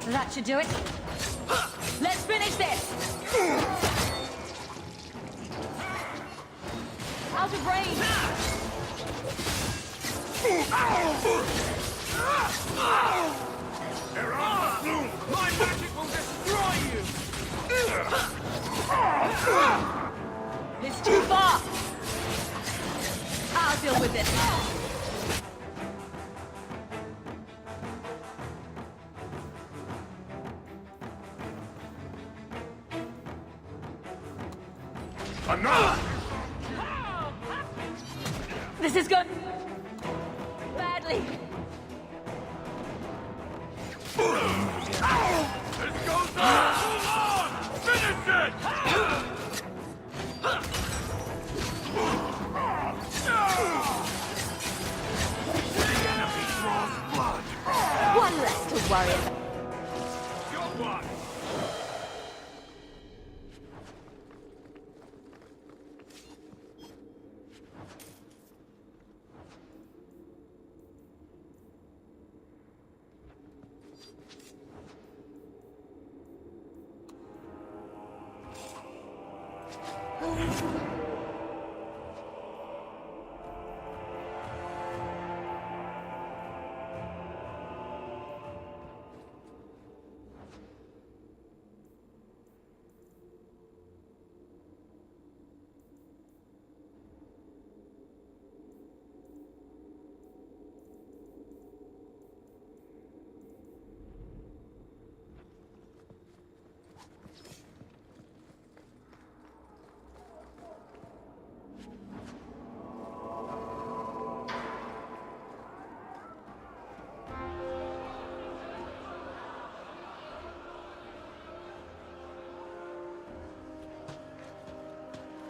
That should do it. Let's finish this! Out of range! Bloom! My magic will destroy you! It's too far! I'll deal with it. Enough! This is good. Badly. This goes on! Hold on! Finish it! The enemy draws blood! One less to worry about. Your one!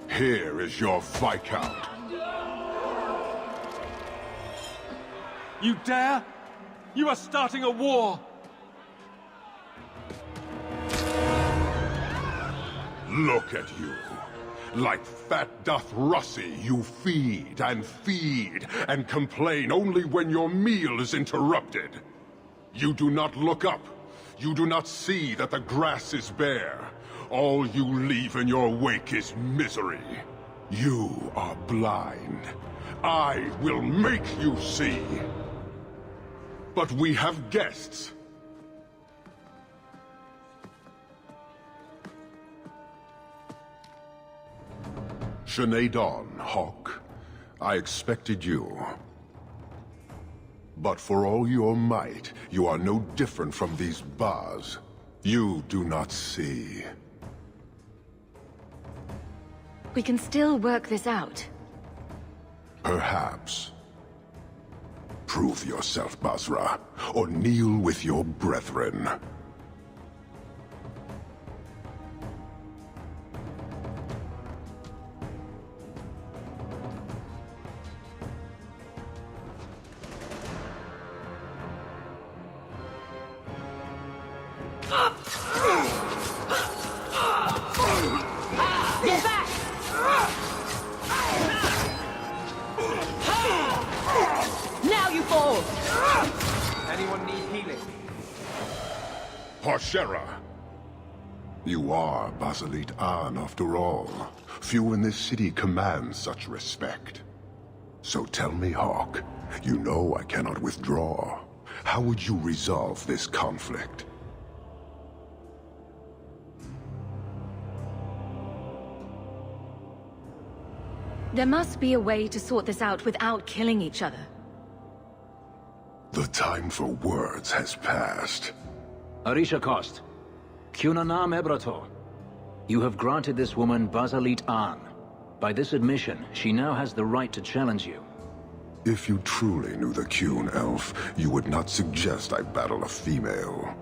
Here is your Viscount. You dare? You are starting a war! Look at you. Like fat doth Russie, you feed and complain only when your meal is interrupted. You do not look up. You do not see that the grass is bare. All you leave in your wake is misery. You are blind. I will make you see. But we have guests. Sinead Dawn, Hawk. I expected you. But for all your might, you are no different from these bars. You do not see. We can still work this out. Perhaps. Prove yourself, Basra, or kneel with your brethren. Get back! Now you fall! Anyone need healing? Parshera! You are Basalit An, after all. Few in this city command such respect. So tell me, Hawk, you know I cannot withdraw. How would you resolve this conflict? There must be a way to sort this out without killing each other. The time for words has passed. Arisha Kost, Cunanam Ebrator. You have granted this woman Basalit An. By this admission, she now has the right to challenge you. If you truly knew the Cune elf, you would not suggest I battle a female.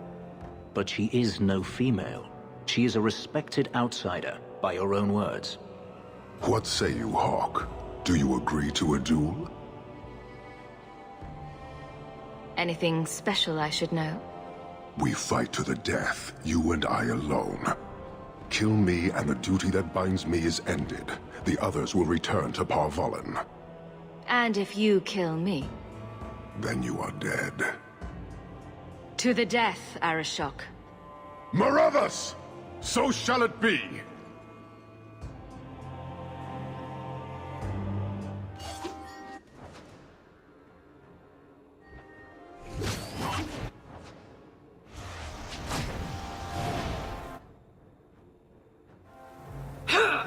But she is no female. She is a respected outsider, by your own words. What say you, Hawk? Do you agree to a duel? Anything special I should know? We fight to the death, you and I alone. Kill me and the duty that binds me is ended. The others will return to Parvolin. And if you kill me? Then you are dead. To the death, Arashok. Marathas! So shall it be!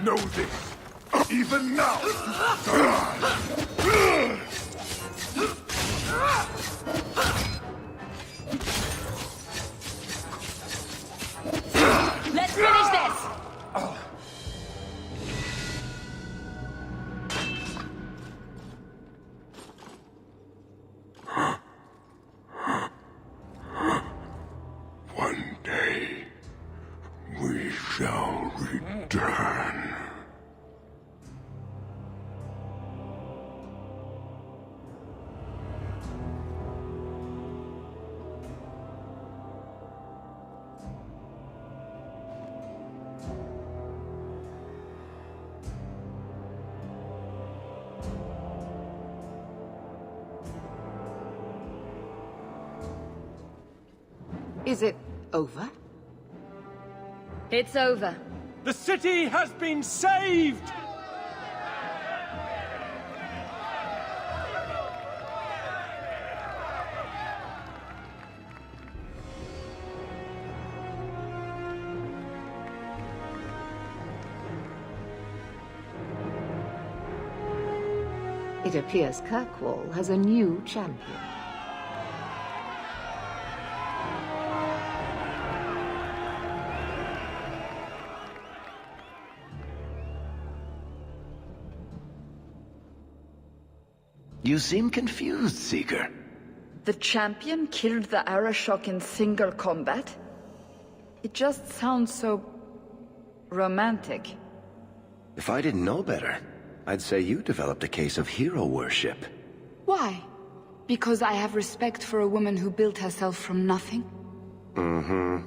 Know this, even now! Let's finish this! One day, we shall return. Is it over? It's over. The city has been saved! It appears Kirkwall has a new champion. You seem confused, Seeker. The champion killed the Arashok in single combat? It just sounds so... romantic. If I didn't know better, I'd say you developed a case of hero worship. Why? Because I have respect for a woman who built herself from nothing? Mm-hmm.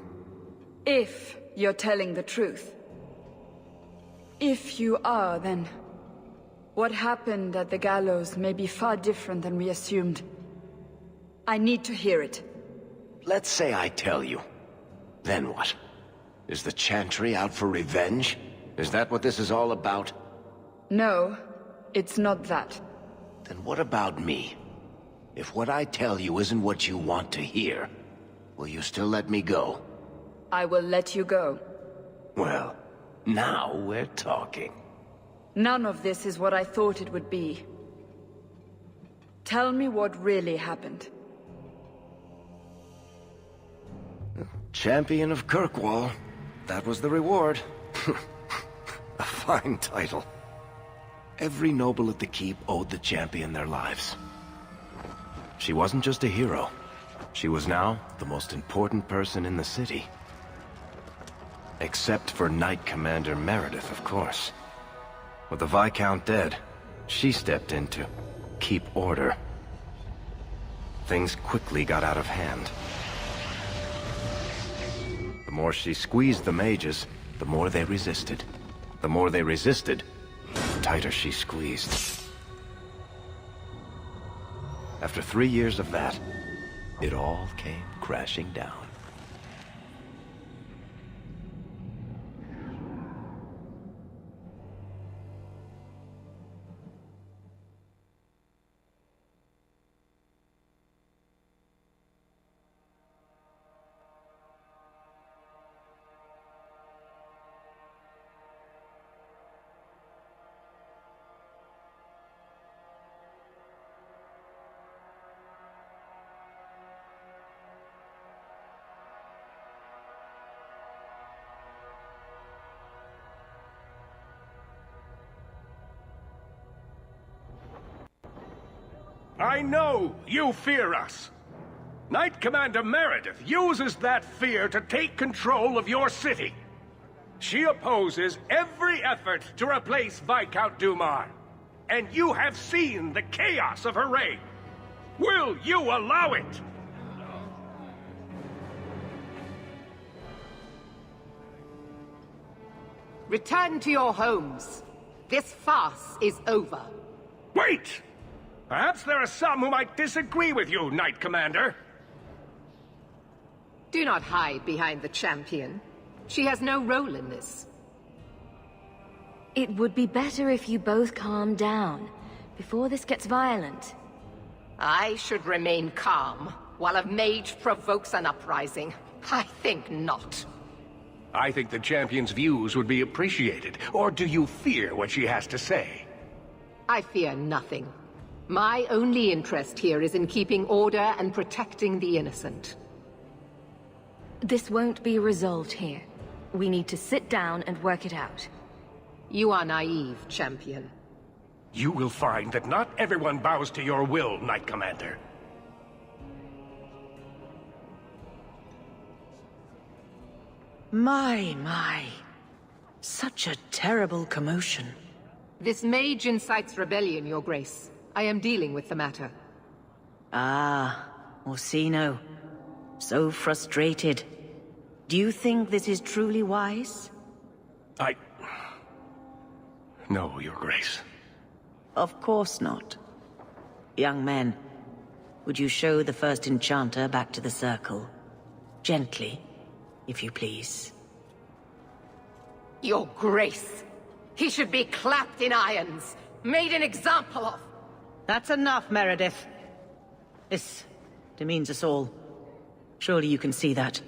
If you're telling the truth. If you are, then... what happened at the gallows may be far different than we assumed. I need to hear it. Let's say I tell you. Then what? Is the Chantry out for revenge? Is that what this is all about? No, it's not that. Then what about me? If what I tell you isn't what you want to hear, will you still let me go? I will let you go. Well, now we're talking. None of this is what I thought it would be. Tell me what really happened. Champion of Kirkwall. That was the reward. A fine title. Every noble at the keep owed the champion their lives. She wasn't just a hero. She was now the most important person in the city. Except for Knight Commander Meredith, of course. With the Viscount dead, she stepped in to keep order. Things quickly got out of hand. The more she squeezed the mages, the more they resisted. The more they resisted, the tighter she squeezed. After 3 years of that, it all came crashing down. I know you fear us. Knight Commander Meredith uses that fear to take control of your city. She opposes every effort to replace Viscount Dumar. And you have seen the chaos of her reign. Will you allow it? Return to your homes. This farce is over. Wait! Perhaps there are some who might disagree with you, Knight Commander. Do not hide behind the champion. She has no role in this. It would be better if you both calm down before this gets violent. I should remain calm while a mage provokes an uprising. I think not. I think the champion's views would be appreciated. Or do you fear what she has to say? I fear nothing. My only interest here is in keeping order and protecting the innocent. This won't be resolved here. We need to sit down and work it out. You are naive, champion. You will find that not everyone bows to your will, Knight Commander. My. Such a terrible commotion. This mage incites rebellion, Your Grace. I am dealing with the matter. Ah, Orsino. So frustrated. Do you think this is truly wise? No, Your Grace. Of course not. Young men, would you show the first enchanter back to the circle? Gently, if you please. Your Grace! He should be clapped in irons, made an example of! That's enough, Meredith. This demeans us all. Surely you can see that.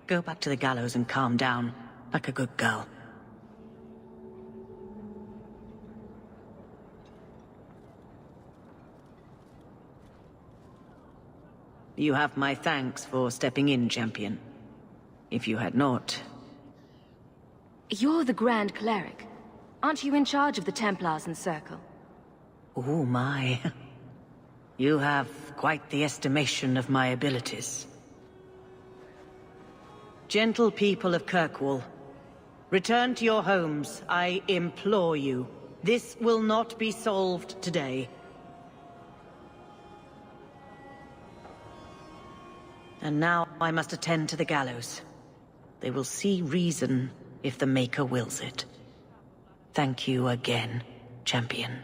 Go back to the gallows and calm down, like a good girl. You have my thanks for stepping in, champion. If you had not... You're the Grand Cleric. Aren't you in charge of the Templars and Circle? Oh my. You have quite the estimation of my abilities. Gentle people of Kirkwall, return to your homes, I implore you. This will not be solved today. And now I must attend to the gallows. They will see reason if the Maker wills it. Thank you again, champion.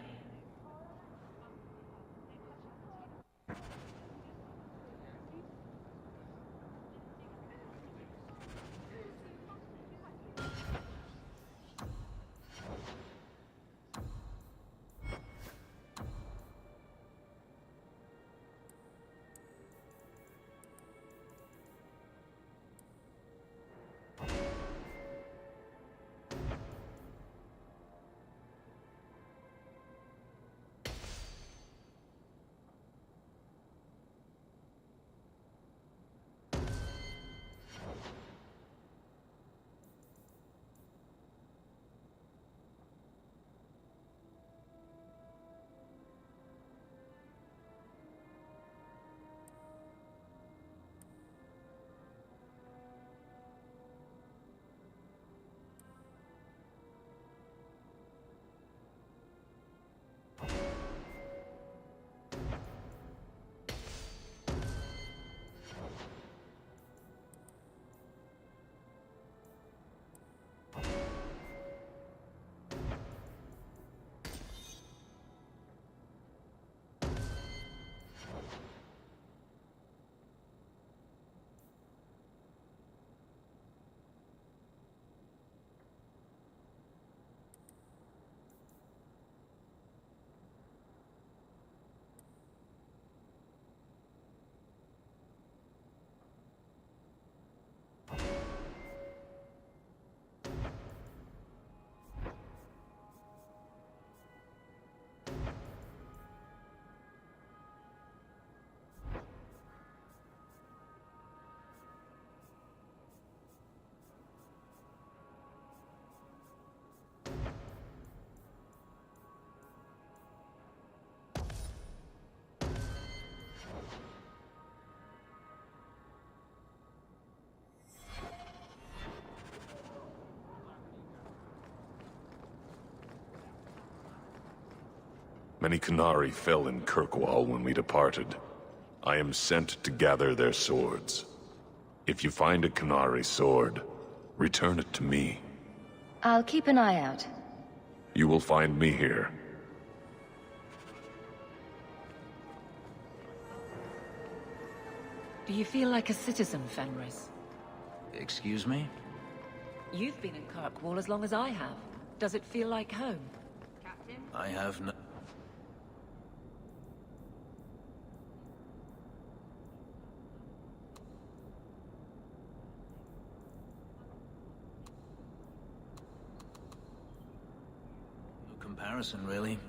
Many Qunari fell in Kirkwall when we departed. I am sent to gather their swords. If you find a Qunari sword, return it to me. I'll keep an eye out. You will find me here. Do you feel like a citizen, Fenris? Excuse me? You've been in Kirkwall as long as I have. Does it feel like home? I have no... No comparison, really.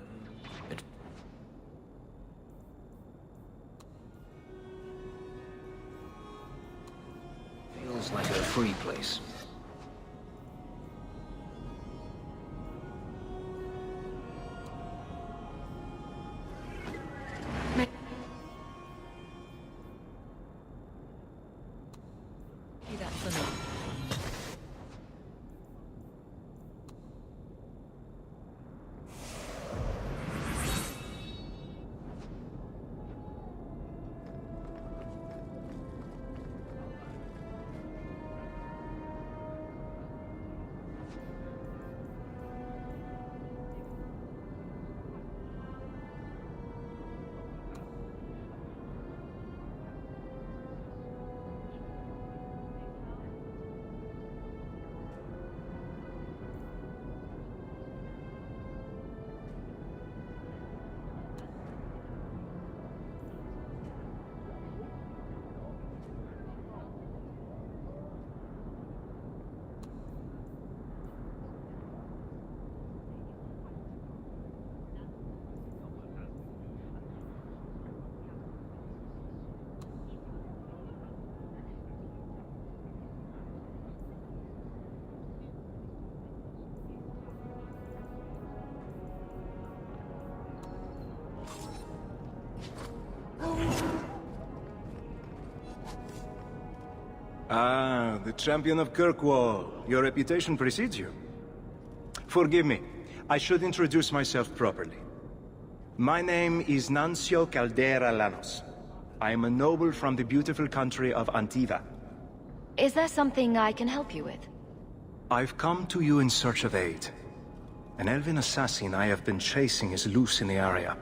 It... feels like a free place. Do that for me. Ah, the champion of Kirkwall. Your reputation precedes you. Forgive me. I should introduce myself properly. My name is Nancio Caldera Lanos. I am a noble from the beautiful country of Antiva. Is there something I can help you with? I've come to you in search of aid. An elven assassin I have been chasing is loose in the area.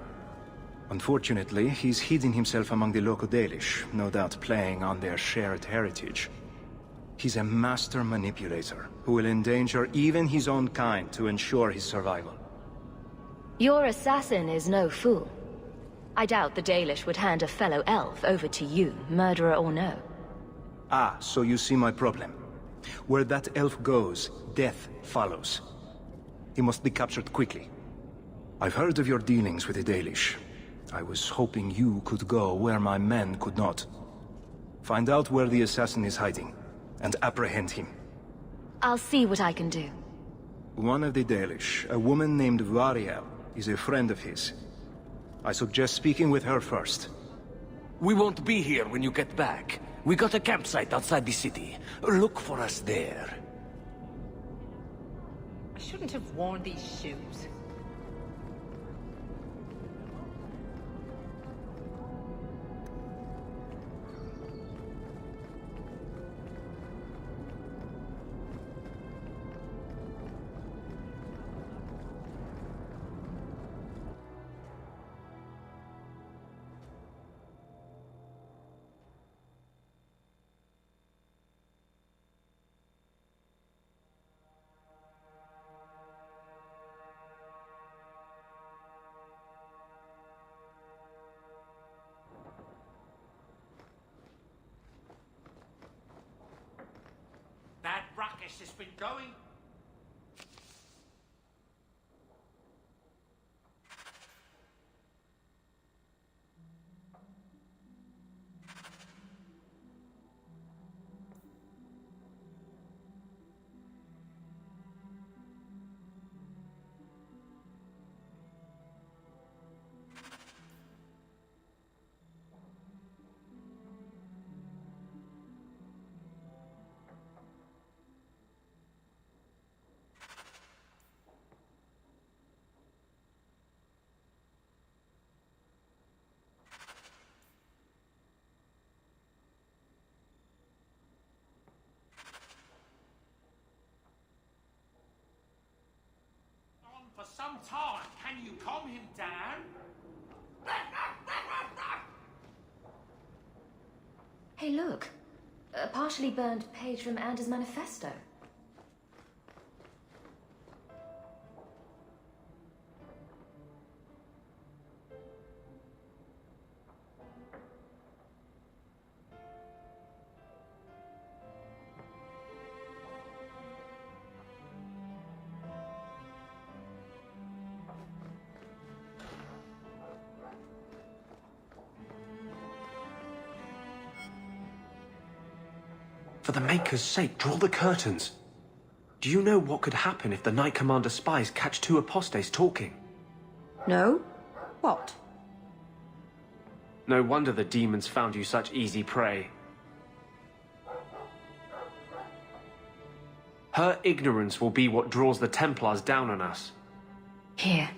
Unfortunately, he's hidden himself among the local Dalish, no doubt playing on their shared heritage. He's a master manipulator, who will endanger even his own kind to ensure his survival. Your assassin is no fool. I doubt the Dalish would hand a fellow elf over to you, murderer or no. Ah, so you see my problem. Where that elf goes, death follows. He must be captured quickly. I've heard of your dealings with the Dalish. I was hoping you could go where my men could not. Find out where the assassin is hiding, and apprehend him. I'll see what I can do. One of the Dalish, a woman named Variel, is a friend of his. I suggest speaking with her first. We won't be here when you get back. We got a campsite outside the city. Look for us there. I shouldn't have worn these shoes. That ruckus has been going. For some time, can you calm him down? Hey, look. A partially burned page from Anders' manifesto. For the Maker's sake, draw the curtains. Do you know what could happen if the Knight Commander spies catch two apostates talking? No? What? No wonder the demons found you such easy prey. Her ignorance will be what draws the Templars down on us. Here.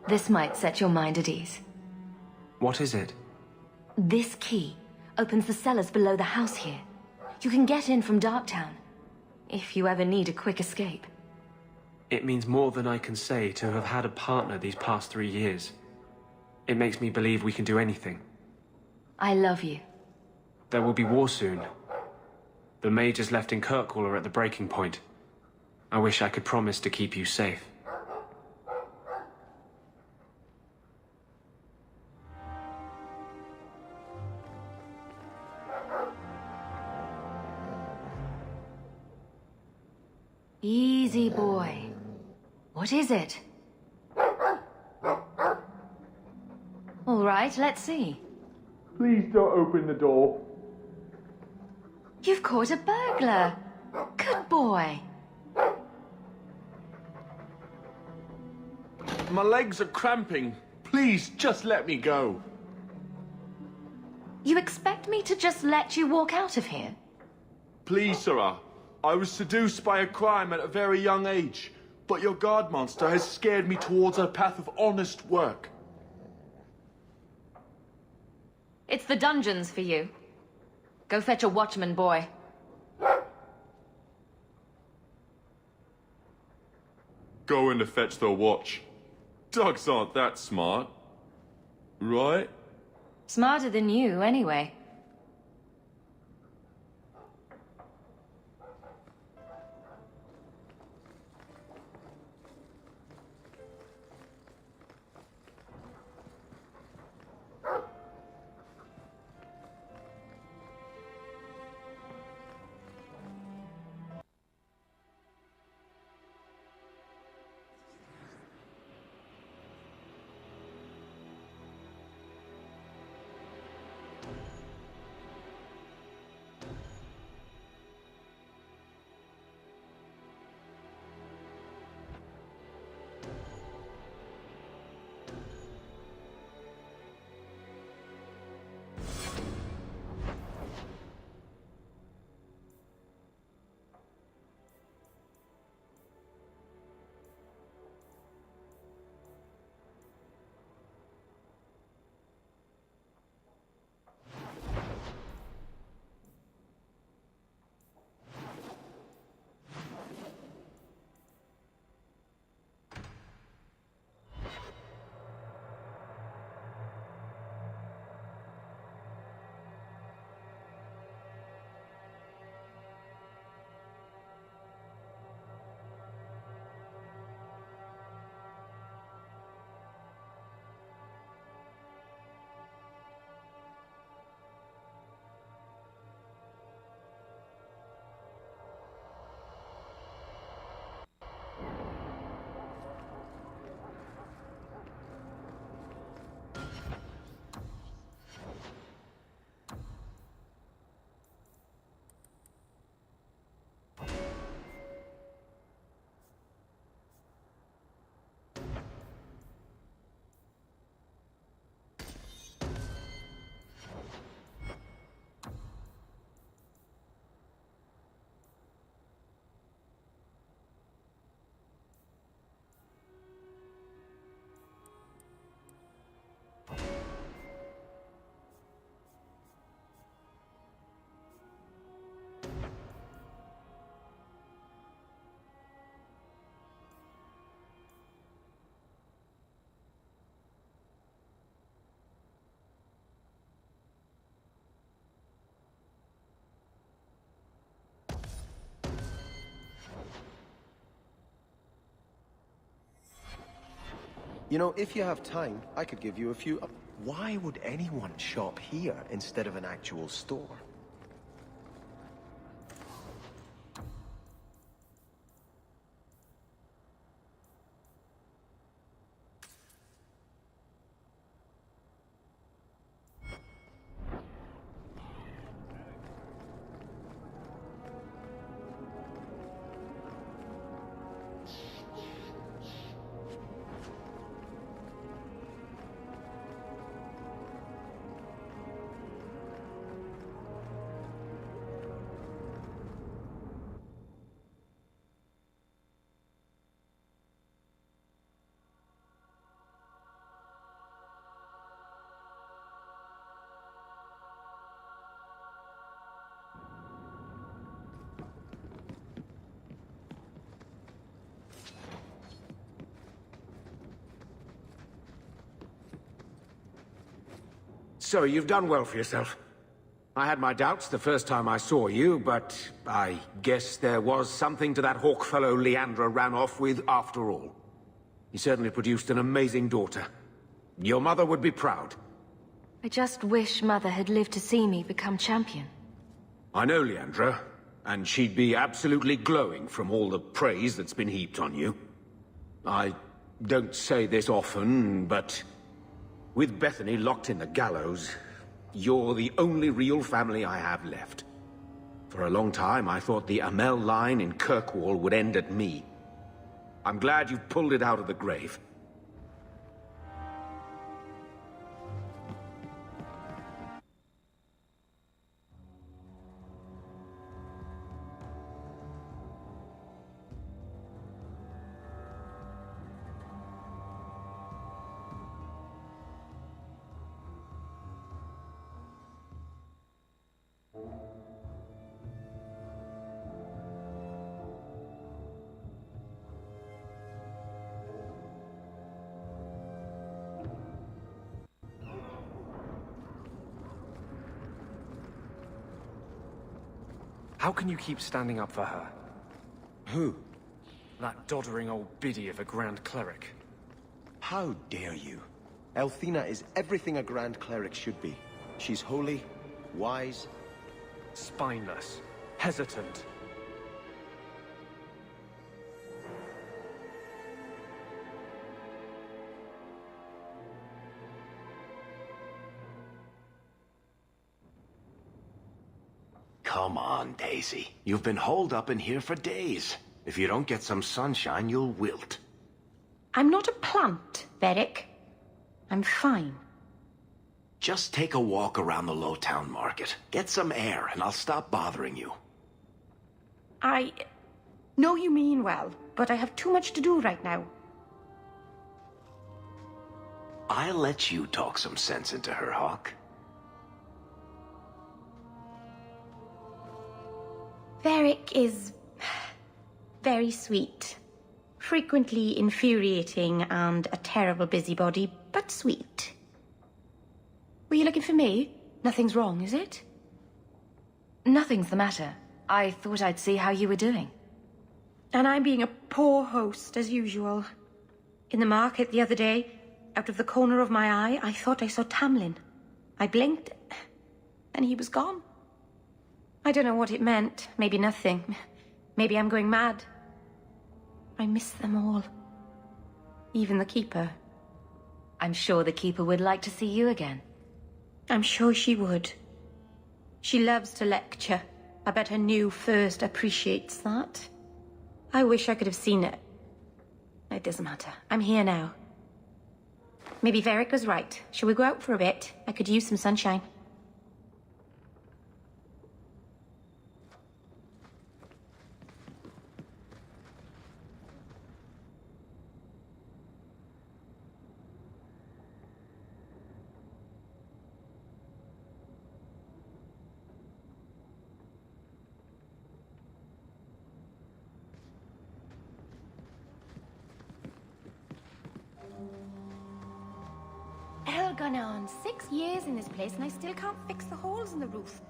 This might set your mind at ease. What is it? This key opens the cellars below the house here. You can get in from Darktown, if you ever need a quick escape. It means more than I can say to have had a partner these past 3 years. It makes me believe we can do anything. I love you. There will be war soon. The mages left in Kirkwall are at the breaking point. I wish I could promise to keep you safe. Easy, boy. What is it? All right, let's see. Please don't open the door. You've caught a burglar. Good boy. My legs are cramping. Please, just let me go. You expect me to just let you walk out of here? Please, Sarah. I was seduced by a crime at a very young age, but your guard monster has scared me towards a path of honest work. It's the dungeons for you. Go fetch a watchman, boy. Going to fetch the watch. Dogs aren't that smart. Right? Smarter than you, anyway. You know, if you have time, I could give you a few... Why would anyone shop here instead of an actual store? So, you've done well for yourself. I had my doubts the first time I saw you, but I guess there was something to that hawk fellow Leandra ran off with after all. He certainly produced an amazing daughter. Your mother would be proud. I just wish Mother had lived to see me become champion. I know Leandra, and she'd be absolutely glowing from all the praise that's been heaped on you. I don't say this often, but with Bethany locked in the gallows, you're the only real family I have left. For a long time, I thought the Amell line in Kirkwall would end at me. I'm glad you've pulled it out of the grave. How can you keep standing up for her? Who? That doddering old biddy of a Grand Cleric. How dare you? Elthina is everything a Grand Cleric should be. She's holy, wise... Spineless. Hesitant. Come on, Daisy. You've been holed up in here for days. If you don't get some sunshine, you'll wilt. I'm not a plant, Varric. I'm fine. Just take a walk around the Lowtown Market. Get some air, and I'll stop bothering you. I know you mean well, but I have too much to do right now. I'll let you talk some sense into her, Hawk. Varric is very sweet. Frequently infuriating and a terrible busybody, but sweet. Were you looking for me? Nothing's wrong, is it? Nothing's the matter. I thought I'd see how you were doing. And I'm being a poor host, as usual. In the market the other day, out of the corner of my eye, I thought I saw Tamlin. I blinked, and he was gone. I don't know what it meant. Maybe nothing. Maybe I'm going mad. I miss them all. Even the Keeper. I'm sure the Keeper would like to see you again. I'm sure she would. She loves to lecture. I bet her new first appreciates that. I wish I could have seen it. It doesn't matter. I'm here now. Maybe Varric was right. Shall we go out for a bit? I could use some sunshine. Gone on 6 years in this place and I still can't fix the holes in the roof.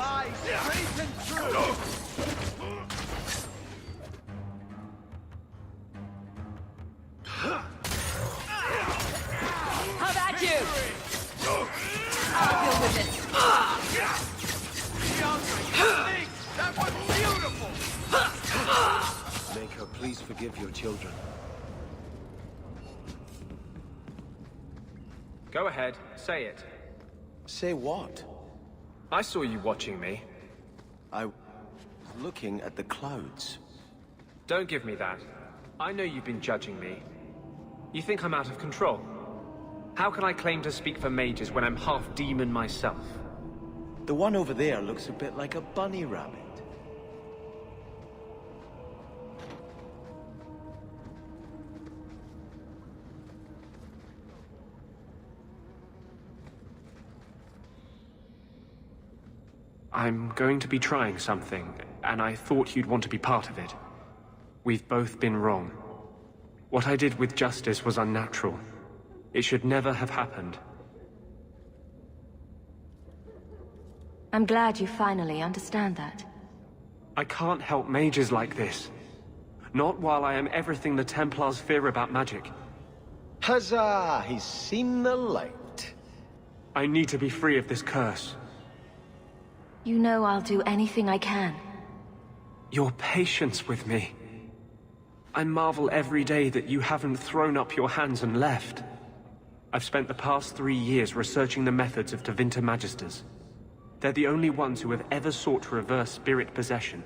fly straight and true! How about you? I'll deal with this. That was beautiful! Make her please forgive your children. Go ahead, say it. Say what? I saw you watching me. I was looking at the clouds. Don't give me that. I know you've been judging me. You think I'm out of control? How can I claim to speak for mages when I'm half demon myself? The one over there looks a bit like a bunny rabbit. I'm going to be trying something, and I thought you'd want to be part of it. We've both been wrong. What I did with Justice was unnatural. It should never have happened. I'm glad you finally understand that. I can't help mages like this. Not while I am everything the Templars fear about magic. Huzzah! He's seen the light. I need to be free of this curse. You know I'll do anything I can. Your patience with me. I marvel every day that you haven't thrown up your hands and left. I've spent the past 3 years researching the methods of Tevinter Magisters. They're the only ones who have ever sought to reverse spirit possession,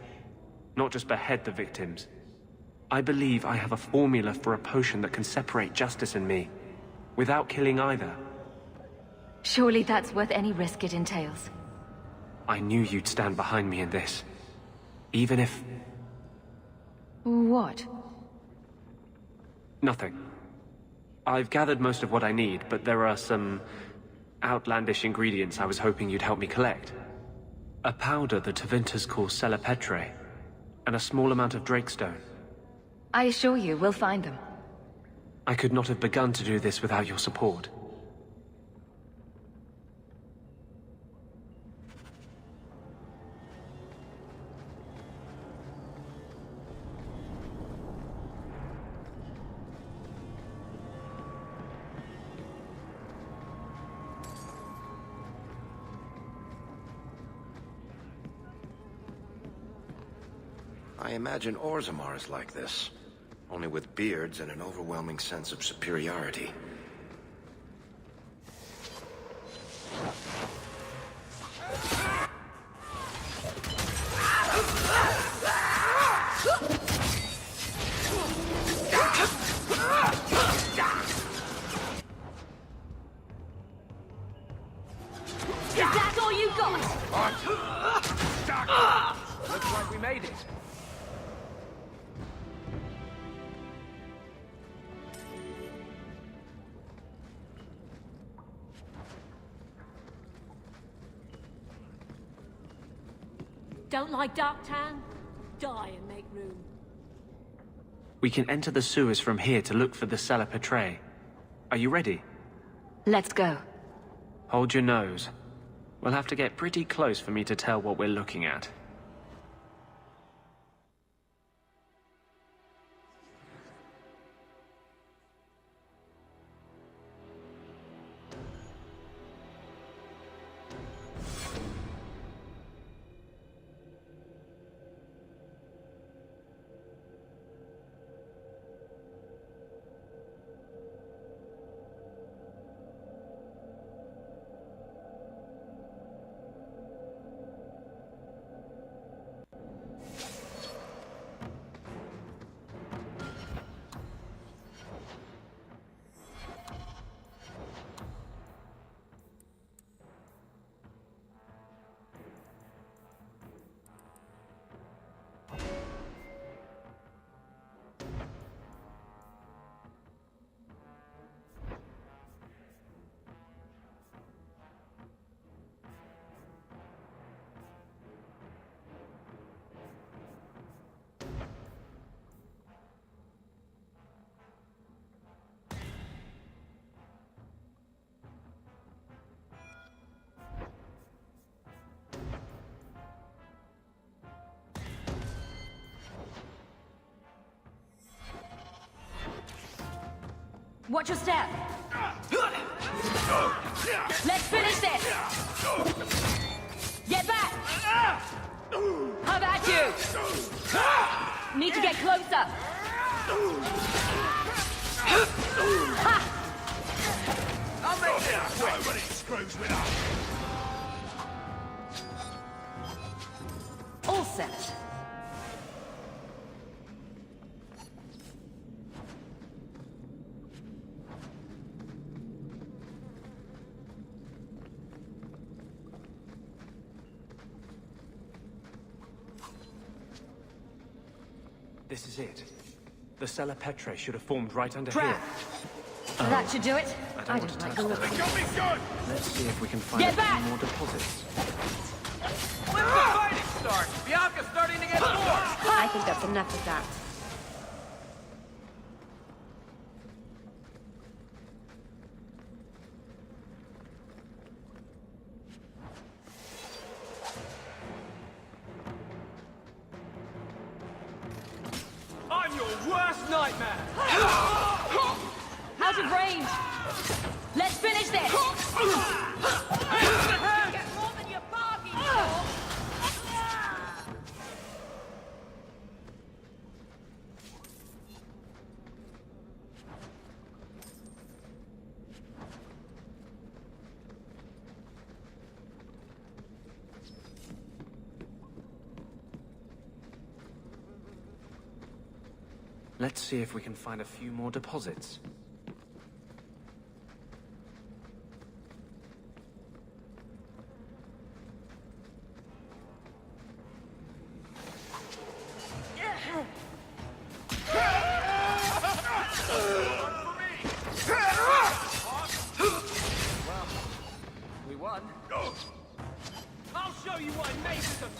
not just behead the victims. I believe I have a formula for a potion that can separate Justice and me, without killing either. Surely that's worth any risk it entails. I knew you'd stand behind me in this. Even if... What? Nothing. I've gathered most of what I need, but there are some outlandish ingredients I was hoping you'd help me collect. A powder the Tevinters call Celepetre, and a small amount of Drakestone. I assure you, we'll find them. I could not have begun to do this without your support. I imagine Orzammar is like this, only with beards and an overwhelming sense of superiority. Is that all you got? Looks like we made it. Don't like Darktown? Die and make room. We can enter the sewers from here to look for the Celepetre. Are you ready? Let's go. Hold your nose. We'll have to get pretty close for me to tell what we're looking at. Watch your step. Let's finish this. Get back. How about you? Need to get closer. Ha! I'll make it quick. Nobody screws with us. All set. This is it. The Cella Petrae should have formed right under Trap. here. That should do it. I want don't to like touch the look that. of Got me good. Let's see if we can find Get a back! few more deposits. When's the fighting start? Bianca's starting to get bored. I think that's enough of that. I'm your worst nightmare. Out of range. Let's finish this. Get more than you bargained for. Let's see if we can find a few more deposits. We won. I'll show you what it makes of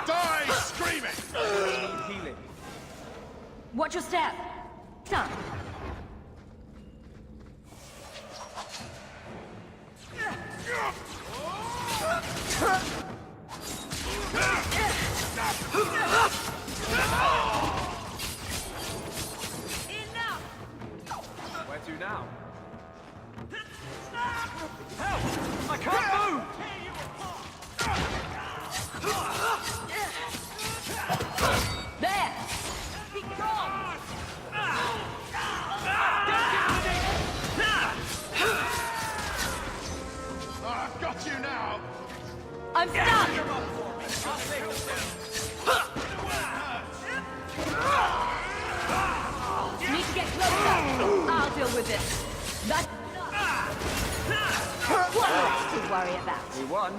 Die screaming! Need healing. Watch your step. Done. Where to now? Help! I can't move! There. Be gone. I've got you now! I'm stuck. Need to get closer. I'll deal with this. That's what else to worry about? We won.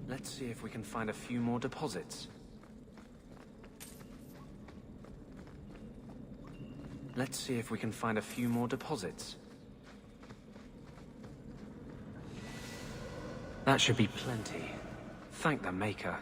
Let's see if we can find a few more deposits. Let's see if we can find a few more deposits. That should be plenty. Thank the Maker.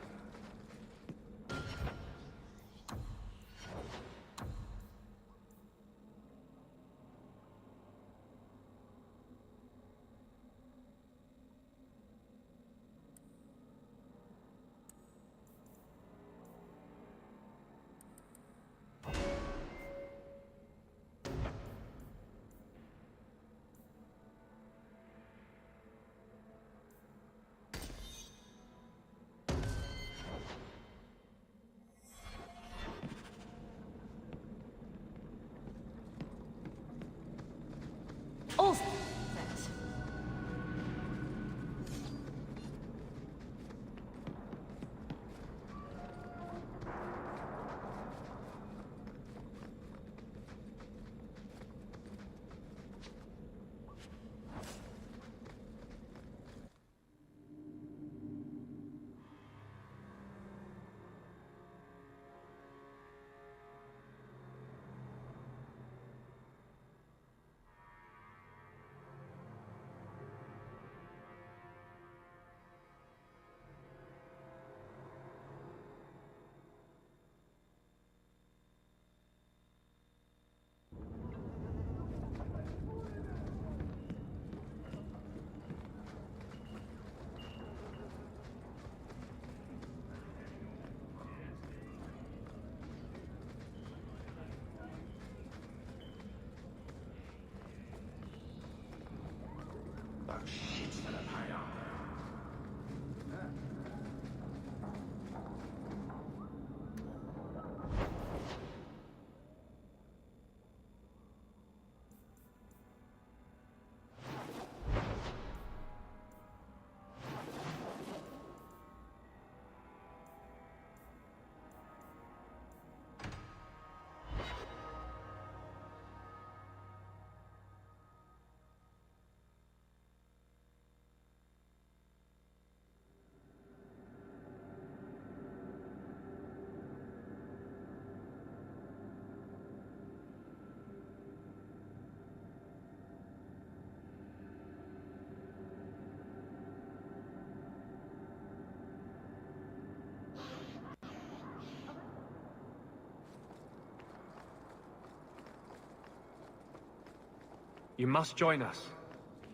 You must join us.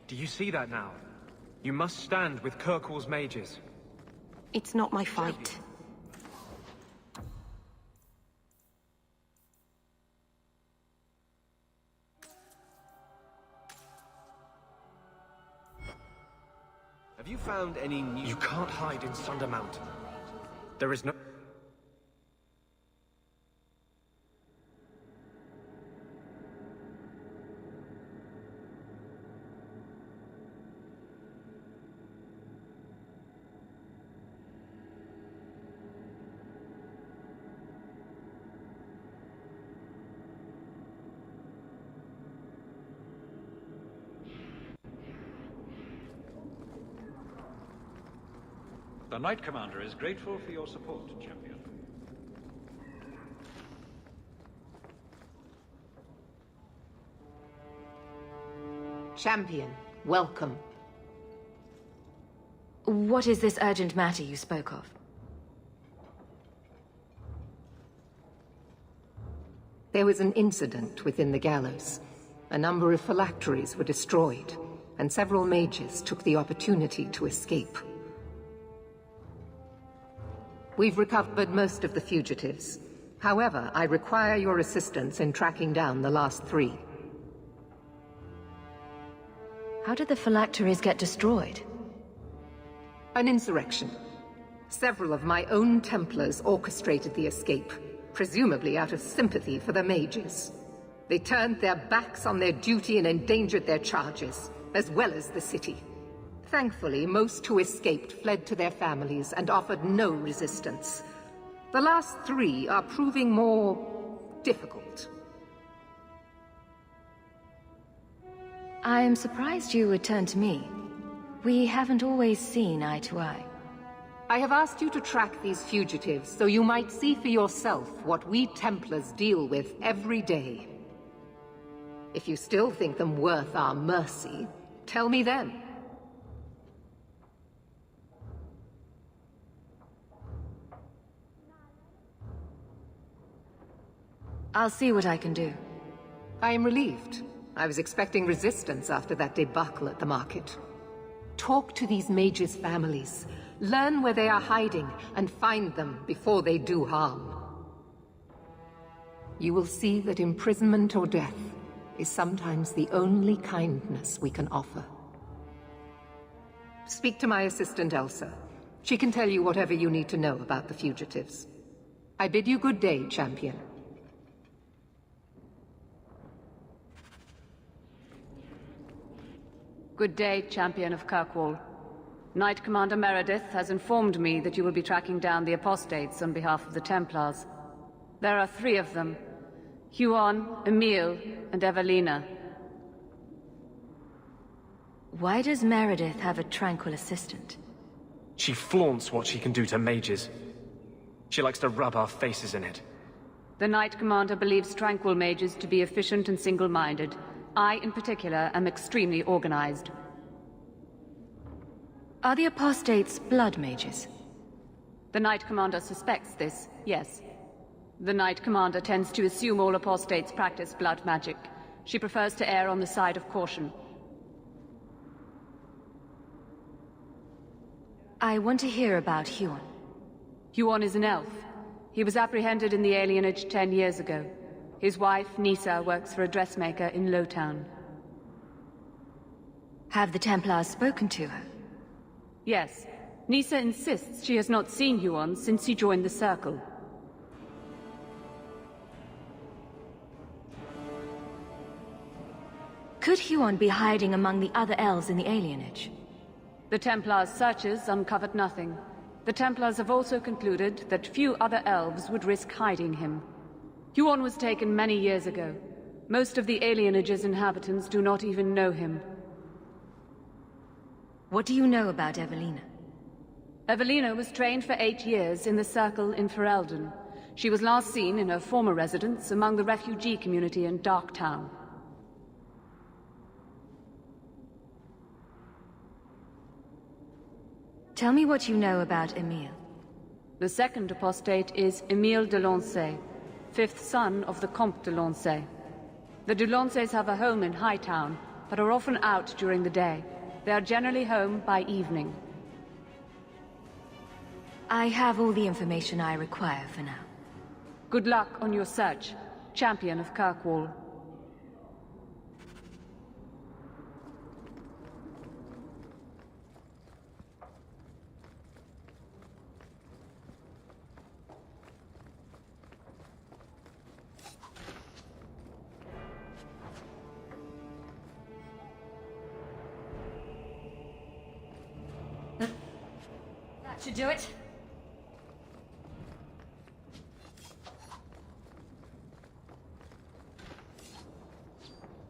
Do you see that now? You must stand with Kirkwall's mages. It's not my fight. Have you found any new... You can't hide in Sunder Mountain. There is no... The Knight Commander is grateful for your support, Champion. Champion, welcome. What is this urgent matter you spoke of? There was an incident within the gallows. A number of phylacteries were destroyed, and several mages took the opportunity to escape. We've recovered most of the fugitives. However, I require your assistance in tracking down the last 3. How did the phylacteries get destroyed? An insurrection. Several of my own Templars orchestrated the escape, presumably out of sympathy for the mages. They turned their backs on their duty and endangered their charges, as well as the city. Thankfully, most who escaped fled to their families and offered no resistance. The last 3 are proving more difficult. I'm surprised you would turn to me. We haven't always seen eye to eye. I have asked you to track these fugitives so you might see for yourself what we Templars deal with every day. If you still think them worth our mercy, tell me then. I'll see what I can do. I am relieved. I was expecting resistance after that debacle at the market. Talk to these mages' families. Learn where they are hiding, and find them before they do harm. You will see that imprisonment or death is sometimes the only kindness we can offer. Speak to my assistant, Elsa. She can tell you whatever you need to know about the fugitives. I bid you good day, Champion. Good day, Champion of Kirkwall. Knight Commander Meredith has informed me that you will be tracking down the apostates on behalf of the Templars. There are 3 of them. Huon, Emile, and Evelina. Why does Meredith have a tranquil assistant? She flaunts what she can do to mages. She likes to rub our faces in it. The Knight Commander believes Tranquil mages to be efficient and single-minded. I, in particular, am extremely organized. Are the apostates blood mages? The Knight Commander suspects this, yes. The Knight Commander tends to assume all apostates practice blood magic. She prefers to err on the side of caution. I want to hear about Huon. Huon is an elf. He was apprehended in the alienage 10 years ago. His wife, Nisa, works for a dressmaker in Lowtown. Have the Templars spoken to her? Yes. Nisa insists she has not seen Huon since he joined the Circle. Could Huon be hiding among the other elves in the alienage? The Templars' searches uncovered nothing. The Templars have also concluded that few other elves would risk hiding him. Huon was taken many years ago. Most of the alienage's inhabitants do not even know him. What do you know about Evelina? Evelina was trained for 8 years in the Circle in Ferelden. She was last seen in her former residence among the refugee community in Darktown. Tell me what you know about Emile. The second apostate is Emile de Lancey, 5th son of the Comte de Lancey. The de Lanceys have a home in Hightown, but are often out during the day. They are generally home by evening. I have all the information I require for now. Good luck on your search, Champion of Kirkwall. That should do it.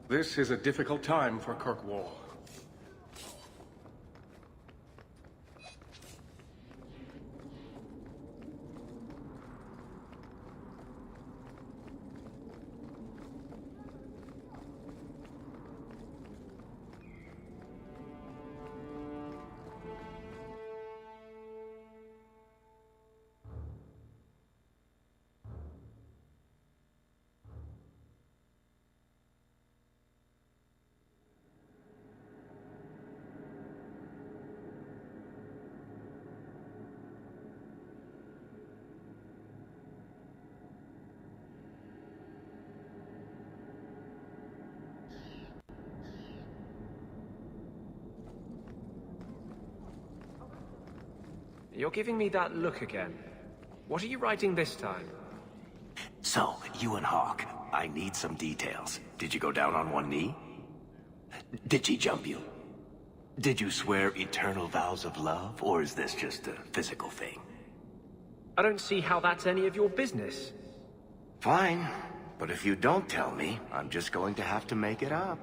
This is a difficult time for Kirkwall. You're giving me that look again. What are you writing this time? So, you and Hawke, I need some details. Did you go down on one knee? Did she jump you? Did you swear eternal vows of love, or is this just a physical thing? I don't see how that's any of your business. Fine, but if you don't tell me, I'm just going to have to make it up.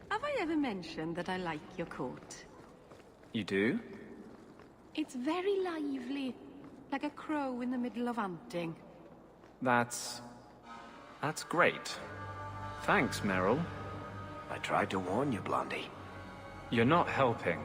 Have I ever mentioned that I like your coat? You do? It's very lively, like a crow in the middle of hunting. That's great. Thanks, Merrill. I tried to warn you, Blondie. You're not helping.